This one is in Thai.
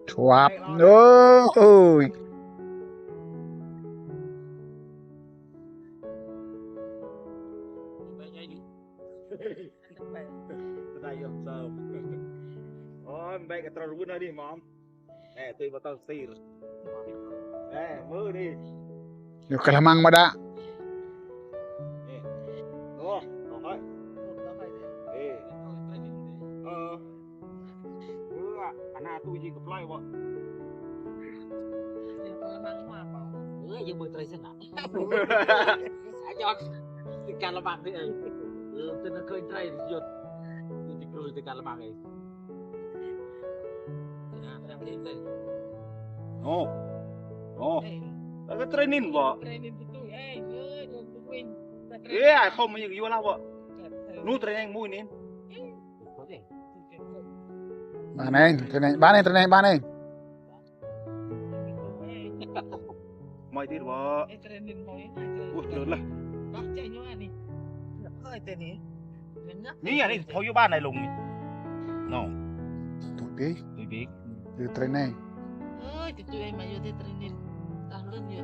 ชวับโอ้ยได้ยมเซิร์ฟอ๋อแบกกระตุ้นรุ่นอะไรดิมอมตีมาต้องตีมือดิ อยู่กระมังมาดะนี่โอ้ต่อไปอันหน้าตู้ยิงกับไล่วะยังมือไตรสนะยอดการระบาดนี่เองเป็นเคยไตรหยุดติดกลุยในการระบาดเองโอ้แล้วก็เทรนนิ่งวะเขามาอย่างอยู่แล้ววะนู้นเทรนนิ่งมุ้ยนี่บ้านเองเทรนเองบ้านเองเทรนเองบ้านเองไม่ดีวะอุ้ยเจอเลยนี่อันนี้เขาอยู่บ้านไหนลุงนี่น้องถูกดี บิ๊ก อยู่เทรนเองƠi, thì tụi em mà vô đây training, tao lên nhiều